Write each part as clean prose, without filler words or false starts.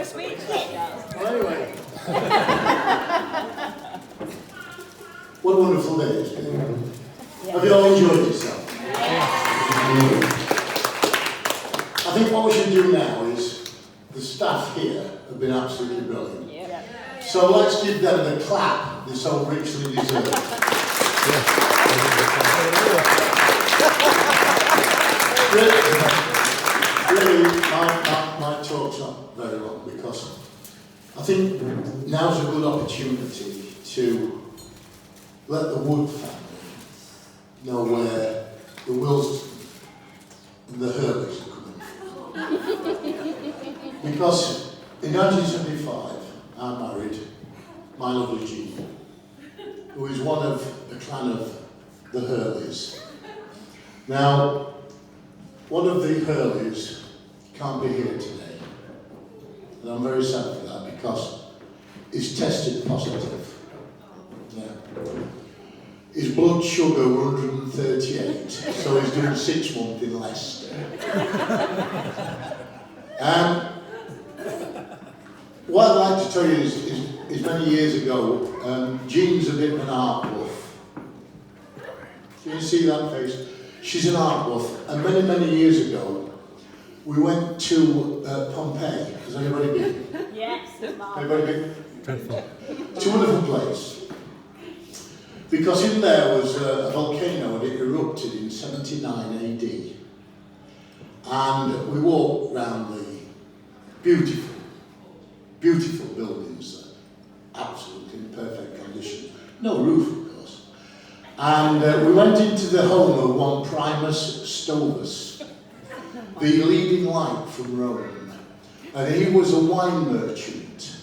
We're speechless. Well, anyway. What a wonderful day it's been. Have you all enjoyed yourself? I think what we should do now is, the staff here have been absolutely brilliant. So let's give them the clap they so richly deserve. Really, my talk's not very long because I think now's a good opportunity to let the Wood family know where the Wills and the Hurleys are coming from. Because in 1975, I married my lovely Jean, who is one of a clan of the Hurleys. Now, one of the Hurleys can't be here today, and I'm very sad for that because he's tested positive. Yeah. His blood sugar 138, so he's doing 6 months in Leicester. What I'd like to tell you is many years ago, Jean's a bit of an art buff. Can you see that face? She's an art buff, and many years ago, we went to Pompeii. Has anybody been? Yes. Anybody been? It's a wonderful place. Because in there was a volcano and it erupted in 79 AD. And we walked around the beautiful buildings, absolutely in perfect condition. No roof, of course. And we went into the home of one Primus Stovus, the leading light from Rome. And he was a wine merchant.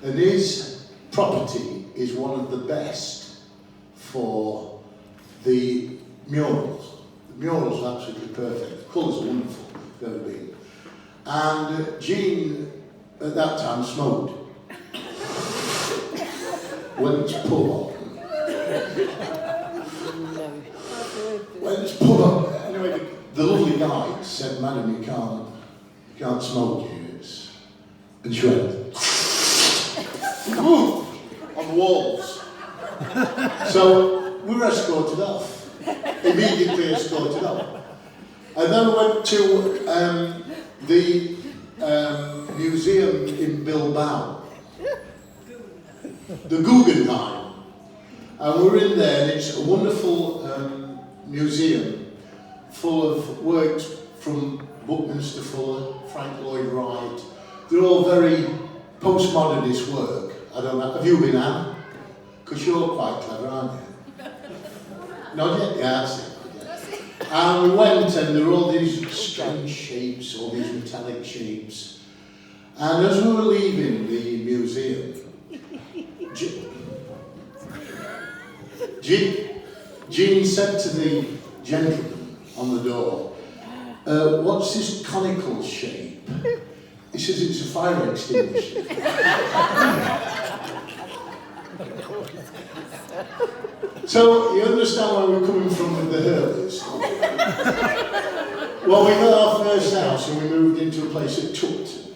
And his property is one of the best for the murals. The murals are absolutely perfect. The colours are wonderful, they've ever been. And Jean, at that time, smoked. When it's pulled on. When it's pulled on. Anyway, the lovely guy said, "Madam, you can't smoke here." And she went, on the walls. So we were escorted off. Immediately escorted off. And then we went to the museum in Bilbao, the Guggenheim, and we're in there, and it's a wonderful museum full of works from Buckminster Fuller, Frank Lloyd Wright. They're all very postmodernist work. I don't know. Have you been, Anne? Because you're quite clever, aren't you? Not yet? Yeah, that's it. And we went, and there were all these strange shapes, all these metallic shapes. And as we were leaving the museum, Jean said to the gentleman on the door, "What's this conical shape?" He says, "It's a fire extinguisher." So, you understand where we're coming from with the Hurleys? Well, we got our first house and we moved into a place at Tupton.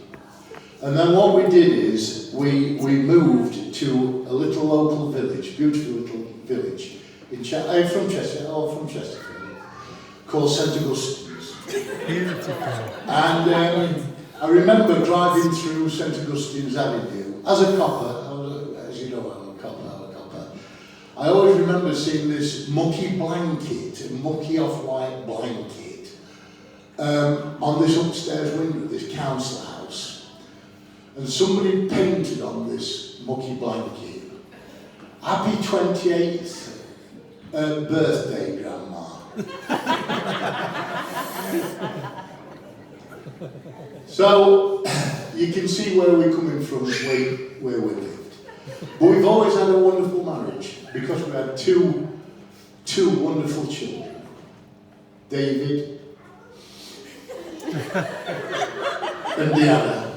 And then what we did is, we moved to a little local village, beautiful little village, from Chesterfield, called St Augustine's. Beautiful. And I remember driving through St Augustine's Avenue, as a copper, as you know, I'm a copper. I always remember seeing this mucky blanket, a mucky off-white blanket, on this upstairs window of this council house. And somebody painted on this mucky blanket, "Happy 28th birthday, Grandma." So, you can see where we're coming from, where we lived. But we've always had a wonderful marriage, because we had two wonderful children. David and Deanna.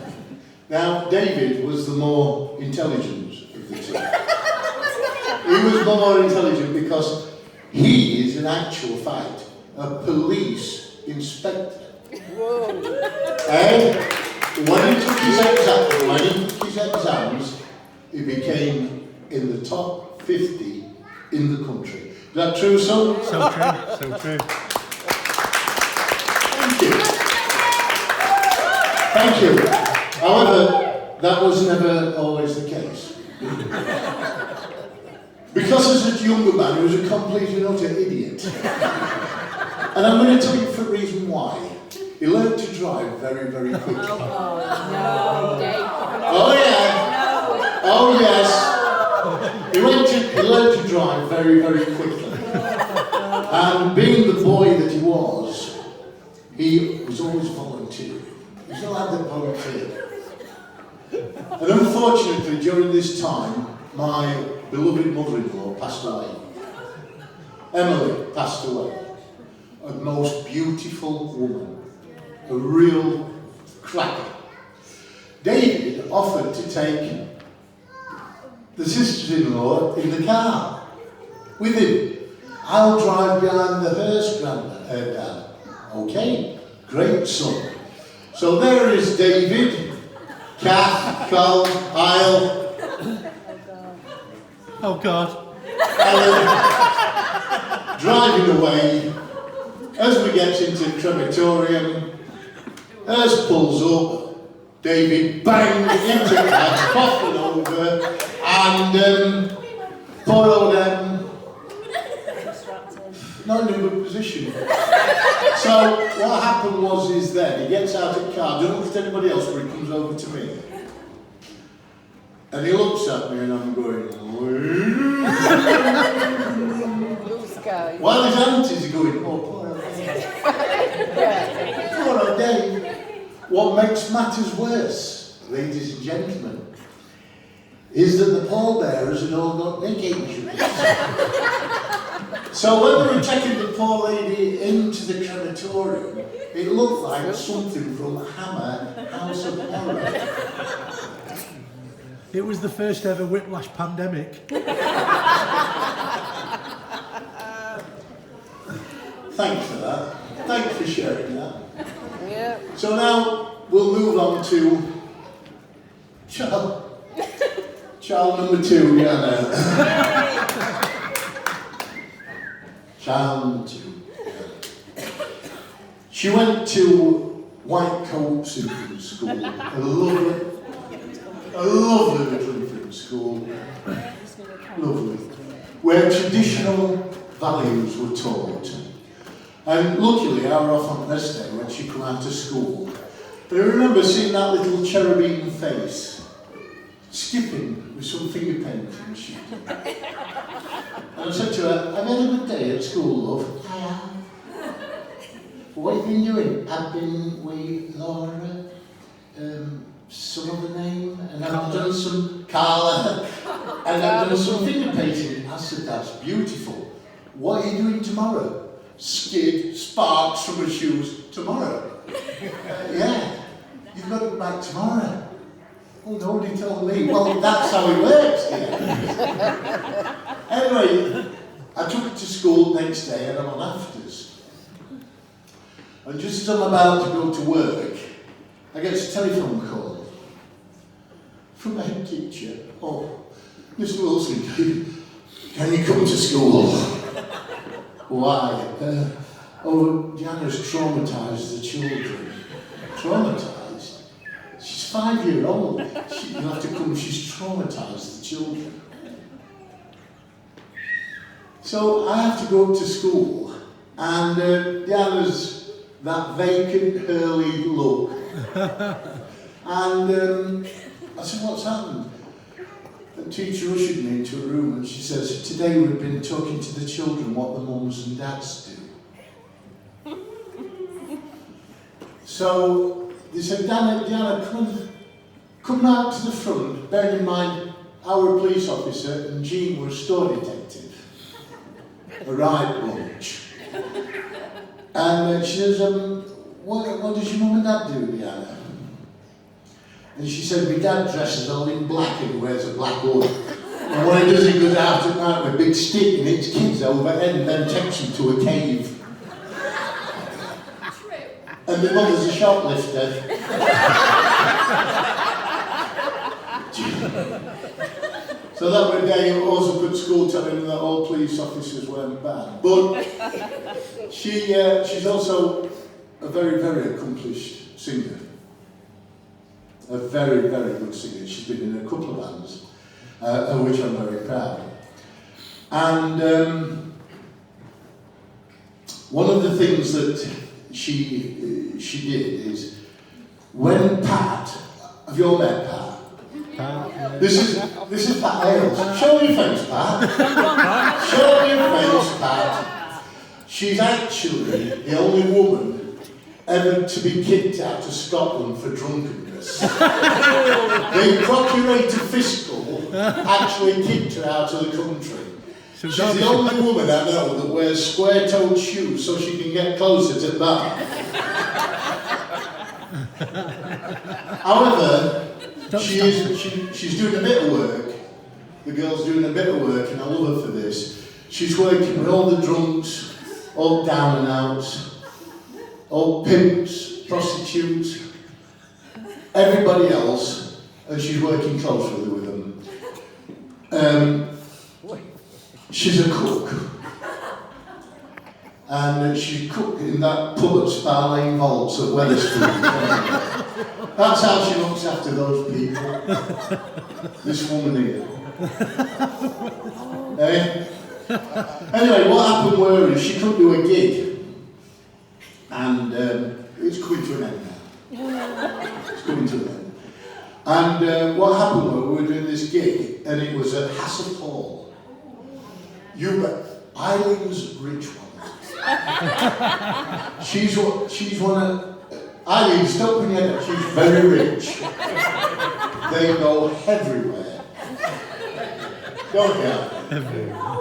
Now, David was the more intelligent of the two. He was more intelligent because he is, in actual fact, a police inspector. Whoa. Eh? When he took his exams, he became in the top 50 in the country. Is that true, son? So true, so true. Thank you. Thank you. However, that was never always the case. Because as a younger man, he was a complete and utter idiot. And I'm going to tell you for a reason why. He learned to drive very, very quickly. Oh yeah. Oh yes. He learned to drive very, very quickly. And being the boy that he was always volunteering. He was not had that volunteer. And unfortunately, during this time, my beloved mother-in-law passed away. Emily passed away. A most beautiful woman. A real cracker. David offered to take the sisters-in-law in the car with him. I'll drive behind the hearse, Dad. Okay, great son. So there is David, Kath, Carl, Isle. Oh God. Ellen, driving away. As we get into the crematorium, hearse pulls up, David bang into Kath, coughing over, and poor old not in a good position. So what happened is then he gets out of the car, don't look at anybody else, but he comes over to me. And he looks at me and I'm going, while his aunties are going, oh, poor old Dave. Poor old Dave. What makes matters worse, ladies and gentlemen, is that the pallbearers had all got their cake insurance. So when they were taking the poor lady into the crematorium, it looked like something from Hammer, House of Horror. It was the first ever whiplash pandemic. Thanks for that. Thanks for sharing that. Yeah. So now we'll move on to child number 2, Child number 2. She went to White Coats Infant School, a lovely little infant school, lovely, where traditional values were taught. And luckily, I was off on rest day when she came out of school. But I remember seeing that little cherubim face, skipping with some finger painting she did. And I said to her, "Have you had a good day at school, love?" "I have." "What have you been doing?" "I've been with Laura, some other name, and I've done some Carla, and I've done some finger painting." I said, "That's beautiful. What are you doing tomorrow?" "Skid sparks from her shoes tomorrow." "Yeah, you've got to go back tomorrow." "Oh, nobody told me." "Well, that's how it works, yeah." Anyway, I took her to school next day and I'm on afters. And just as I'm about to go to work, I get a telephone call from the head teacher. "Oh, Mr. Wilson, can you come to school?" "Why?" "Oh, Diana's traumatised the children." "Traumatised?" "She's 5-year-old. You'll have to come, she's traumatised the children." So I have to go to school, and Diana's that vacant, hurly look. And I said, "What's happened?" The teacher ushered me into a room and she says, "Today we've been talking to the children what the mums and dads do." So they said, Diana, come out to the front. Bearing in mind, our police officer and Jean were a store detective. A right bunch. And she says, what does your mum and dad do, Diana?" And she said, "My dad dresses all in black and wears a black hood. And what he does, he goes out at night with a big stick and hits kids overhead and then takes them to a cave." "And my mother's a shoplifter." So that was a day who also put school telling them that all police officers weren't bad. But she's also a very, very accomplished singer. A very, very good singer. She's been in a couple of bands, of which I'm very proud. And one of the things that she did is, when Pat, have you all met Pat? This is Pat Ailes. Show your face, Pat. Show your face, Pat. She's actually the only woman ever to be kicked out of Scotland for drunkenness. The Procurator Fiscal actually kicked her out of the country. She's the only woman I know that wears square-toed shoes so she can get closer to the bar. However, she's doing a bit of work. The girl's doing a bit of work, and I love her for this. She's working with all the drunks, all down and outs, all pimps, prostitutes, everybody else, and she's working closely with them. She's a cook. And she cooked in that pub at Spa Lane Vaults at Wetherspoon. That's how she looks after those people. This woman here. Anyway, what happened was she couldn't do a gig. And it's coming to an end now. It's coming to an end. And what happened was we were doing this gig, and it was at Hassett Hall. You bet. Eileen's rich one. she's one of Eileen, stop when you head. She's very rich. They go everywhere. Don't you?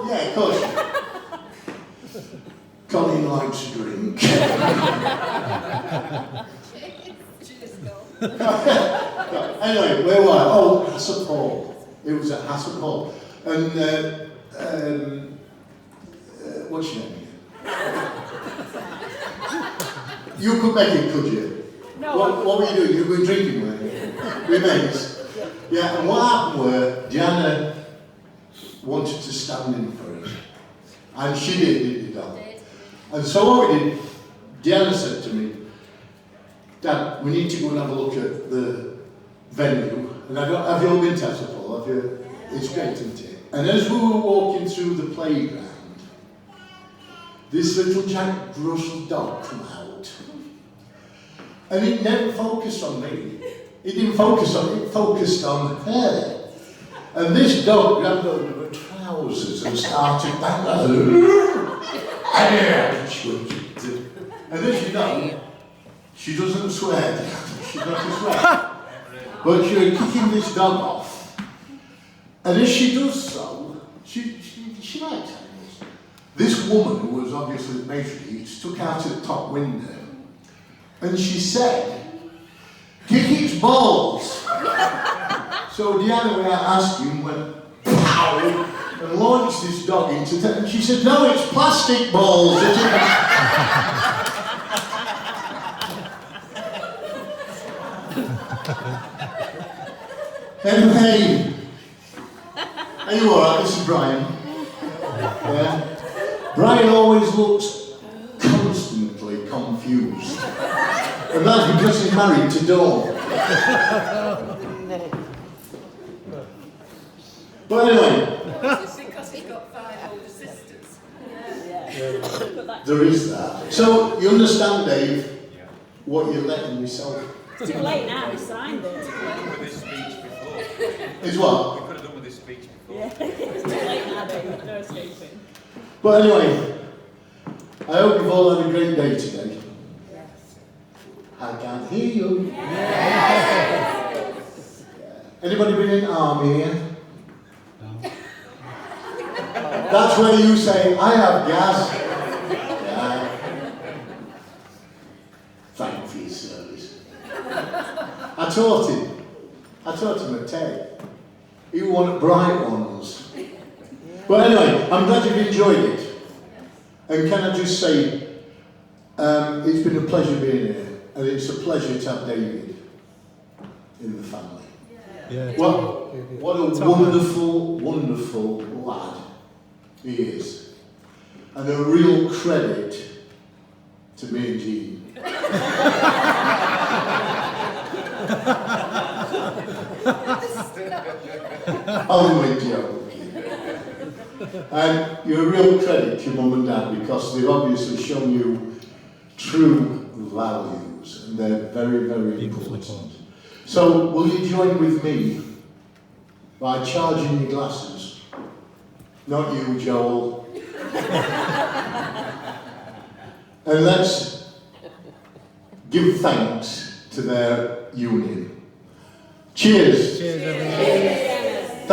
Yeah, of course. Colleen likes to drink. Anyway, where were I? Oh, Hassett Hall. It was at Hassett Hall. And what's your name again? You could make it, could you? No. What were you doing? You were drinking, weren't you? With mates? Yeah, and what happened was, Diana wanted to stand in for it. And she did, didn't you, Dad? And so what we did, Diana said to me, Dad, we need to go and have a look at the venue. And have you all been to Hassett Hall? Have you? It's great, isn't it? And as we were walking through the playground, this little Jack Russell dog come out. And it never focused on me. It didn't focus on it, it focused on her. And this dog grabbed over her trousers and started banging. And as you know, she doesn't swear. She doesn't swear. But she was kicking this dog off. And as she does so, she likes animals. This woman, who was obviously the matron, stuck out of the top window, and she said, "Kick its balls." So Diana, without asking, went pow and launched this dog into the. And she said, "No, it's plastic balls." Anyway, are you alright? This is Brian. Yeah. Brian always looks constantly confused. And that's because he's married to Dawn. But anyway. It's because he's got 5 older sisters. There is that. So, you understand, Dave, what you're letting yourself. It's too late now, we signed it. With this speech before. Is what? We could have done with this speech before. Yeah, it's too late now, Dave. No escaping. But anyway, I hope you've all had a great day today. Yes. I can't hear you. Yes. Anybody been in the army here? No. That's where you say, "I have gas." Yeah. Thank you for your service. I taught him at Ted. He wanted bright ones. But anyway, I'm glad you've enjoyed it. And can I just say, it's been a pleasure being here, and it's a pleasure to have David. in the family. Yeah. Well, what a wonderful, wonderful lad he is. And a real credit to me and Jean. Only joking. And you're a real credit to your mum and dad because they've obviously shown you true values and they're very, very important. So will you join with me by charging your glasses? Not you, Joel. And let's give thanks to their union. Cheers. Cheers, everyone.